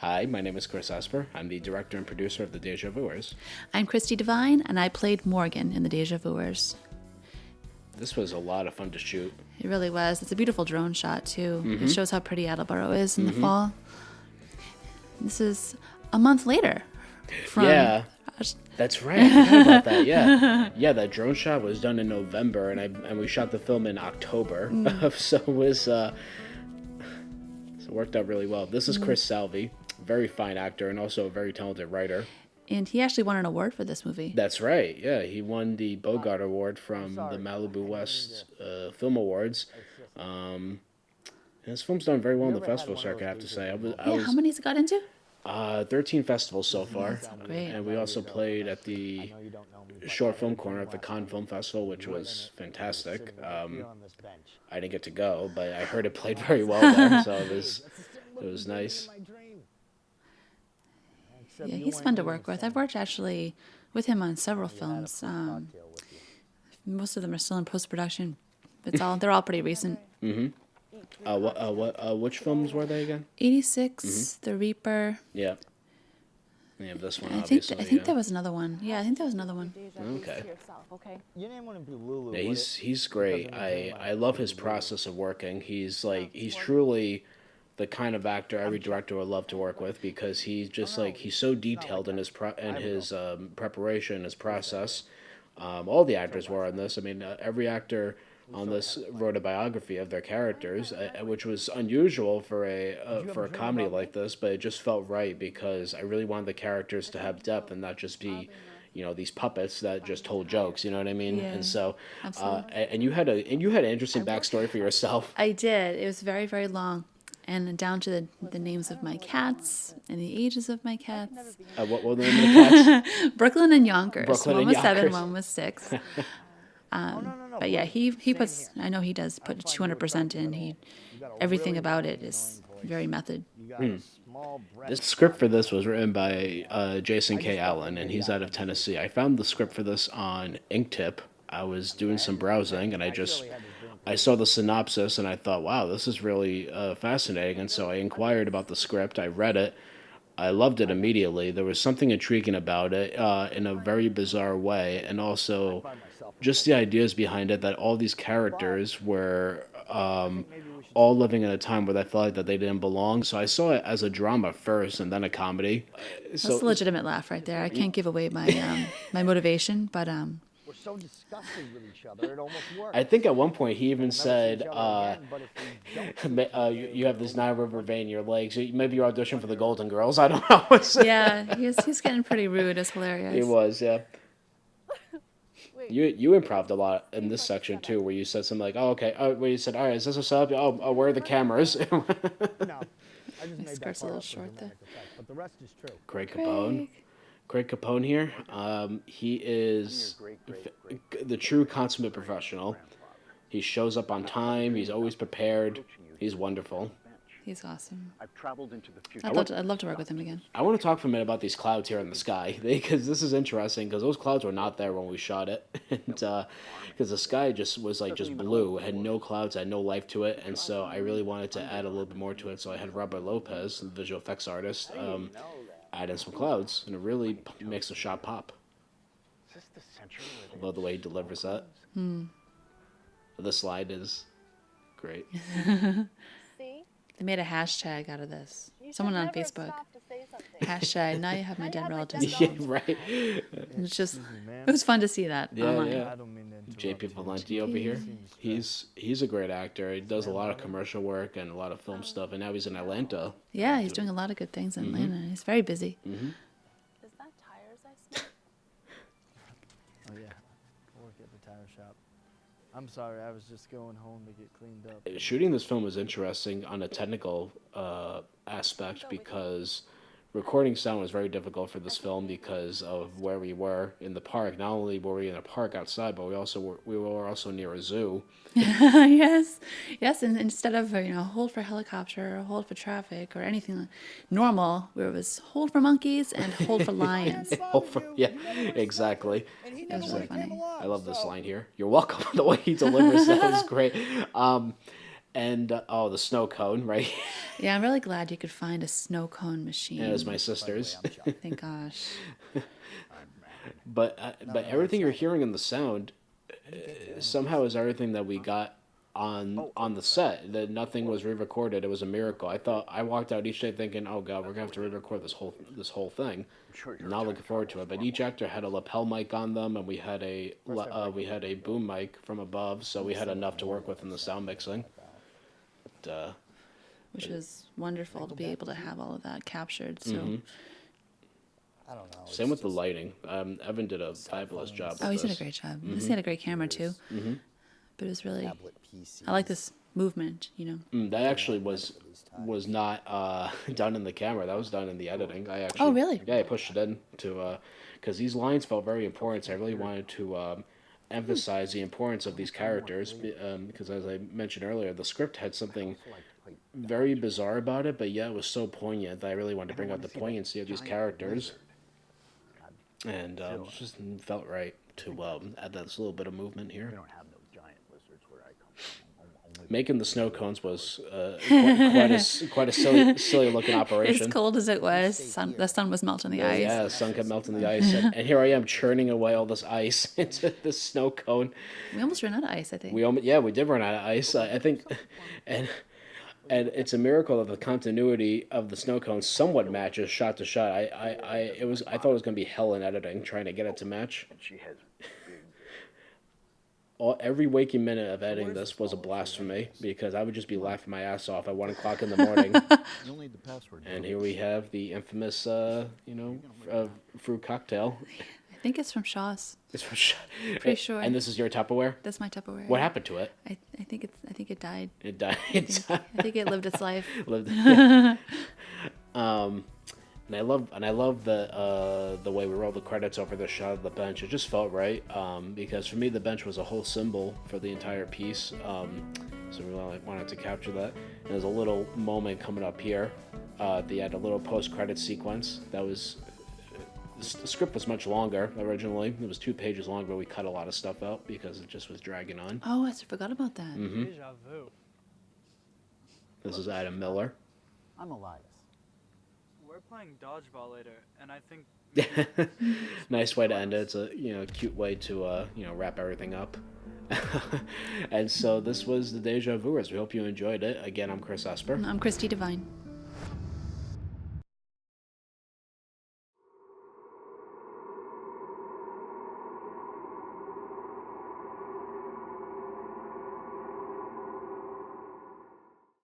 Hi, my name is Chris Esper. I'm the director and producer of the Deja Vuers. I'm Christie Devine, and I played Morgan in the Deja Vuers. This was a lot of fun to shoot. It really was. It's a beautiful drone shot, too. It shows how pretty Attleboro is in the fall. This is a month later from... Yeah, that's right. I forgot about that. Yeah, that drone shot was done in November, and we shot the film in October. So it was so it worked out really well. This is Chris Salvi, very fine actor and also a very talented writer. And he actually won an award for this movie. That's right. Yeah, he won the Bogart Award from the Malibu West Film Awards. And his film's done very well in the festival circuit, I have to say. How many has it got into? 13 festivals so far. That's great. And we also played at the Short Film Corner at the Cannes Film Festival, which was fantastic. I didn't get to go, but I heard it played very well there, so it was nice. Yeah, he's fun to work with. I've worked actually with him on several films. Most of them are still in post-production. They're all pretty recent. Which films were they again? 86, The Reaper. Yeah. Yeah, this one, I obviously. think that was another one. Yeah, I think that was another one. Okay. Yeah, he's great. I love his process of working. He's truly the kind of actor every director would love to work with, because he's just he's so detailed in his preparation, his process. All the actors were on this. I mean, every actor on this wrote a biography of their characters, which was unusual for a comedy like this, but it just felt right because I really wanted the characters to have depth and not just be, these puppets that just told jokes. You know what I mean? Yeah, and so, absolutely. and you had an interesting backstory for yourself. I did. It was very, very long. And down to the names of my cats and the ages of my cats. What were the name of the cats? Brooklyn and Yonkers. Brooklyn one and was Yonkers. 7, one was 6. But yeah, he puts. I know he does put 200% in. Everything about it is very method. The script for this was written by Jason K. Allen, and he's out of Tennessee. I found the script for this on Inktip. I was doing some browsing, and I saw the synopsis, and I thought, wow, this is really fascinating. And so I inquired about the script. I read it. I loved it immediately. There was something intriguing about it in a very bizarre way, and also just the ideas behind it, that all these characters were all living in a time where they felt like that they didn't belong. So I saw it as a drama first and then a comedy. That's a legitimate laugh right there. I can't give away my my motivation, but We're so disgusting with each other, it almost works. I think at one point he even said, you have this Nile River vein in your legs. Maybe you audition for the Golden Girls. I don't know. yeah, he's getting pretty rude. It's hilarious. He was, yeah. You improv'd a lot in this section too, where you said something like, "Oh, okay," where you said, "All right, is this a sub? Oh, where are the cameras?" No, I just made that skirt's a part little up for short there. dramatic effect, but the rest is true. Craig Capone. Craig Capone here. He is the true consummate professional. He shows up on time. He's always prepared. He's wonderful. He's awesome. I've traveled into the future. I'd love to work with him again. I want to talk for a minute about these clouds here in the sky, because this is interesting, because those clouds were not there when we shot it, and because the sky just was just blue, it had no clouds, had no life to it, and so I really wanted to add a little bit more to it. So I had Robert Lopez, the visual effects artist, add in some clouds, and it really makes the shot pop. Is this the century where I love the way he delivers that. The slide is great. See? They made a hashtag out of this. You should Someone on never Facebook. stop to say something. Hashtag, now you have my dead relatives. Yeah, right. It's just, it was fun to see that Yeah, online. yeah. I don't mean to interrupt JP you. Valenti over here. He's a great actor. He does a lot of commercial work and a lot of film stuff, and now he's in Atlanta. Yeah, he's doing a lot of good things in Atlanta. He's very busy. Is that tires I smell? Oh yeah, I work at the tire shop. I'm sorry, I was just going home to get cleaned up. Shooting this film was interesting on a technical aspect, because recording sound was very difficult for this film because of where we were in the park. Not only were we in a park outside, but we were also near a zoo. yes, and instead of hold for helicopter or hold for traffic or anything normal, where it was hold for monkeys and hold for lions. Yeah, exactly. It was really funny. I love this line here. You're welcome. The way he delivers that is great. And oh, the snow cone, right? Yeah, I'm really glad you could find a snow cone machine. It was my sister's. Thank gosh. But everything you're hearing in the sound somehow is everything that we got on the set. That nothing was re-recorded. It was a miracle. I walked out each day thinking, oh god, we're gonna have to re-record this whole thing. sure you're Not looking forward to it. But each actor had a lapel mic on them, and we had a boom mic from above, so we had enough to work with in the sound mixing. But, Which was wonderful to be able to have all of that captured. So, I don't know. same with the lighting. Evan did a fabulous job. oh, with he did a this. great job. This had a great camera too. But it was really, tablet PC. I like this movement. That actually was not done in the camera. That was done in the editing. I actually. Oh, really? Yeah, I pushed it in to because these lines felt very important. So I really wanted to emphasize the importance of these characters because, as I mentioned earlier, the script had something very bizarre about it, but yeah, it was so poignant that I really wanted to bring out the poignancy of these characters, and it just felt right to add this little bit of movement here. We don't have no giant lizards where I come from. Only Making the snow cones was quite a silly looking operation. As cold as it was, the sun was melting the ice. Yeah, the sun kept melting the ice, and here I am churning away all this ice into the snow cone. We almost ran out of ice, I think. We did run out of ice. I think, and it's a miracle that the continuity of the snow cone somewhat matches shot to shot. I thought it was gonna be hell in editing trying to get it to match. she has big. Every waking minute of editing this was a blast for me because I would just be laughing my ass off at 1 o'clock in the morning. You'll need the password. And here we have the infamous, fruit cocktail. I think it's from Shaw's. It's from Pretty sure. And this is your Tupperware. That's my Tupperware. What happened to it? I think it died. It died. I think it lived its life. Lived. And I love the way we rolled the credits over the shot of the bench. It just felt right because for me the bench was a whole symbol for the entire piece. So we wanted to capture that. And there's a little moment coming up here. They had a little post-credit sequence that was. The script was much longer originally. It was 2 pages long, but we cut a lot of stuff out because it just was dragging on. Oh, I forgot about that. Deja vu. This is Adam Miller. I'm Elias. We're playing dodgeball later, and I think Nice way to end it. It's a cute way to wrap everything up. And so this was the Deja Vuers. We hope you enjoyed it. Again, I'm Chris Esper. I'm Christie Devine.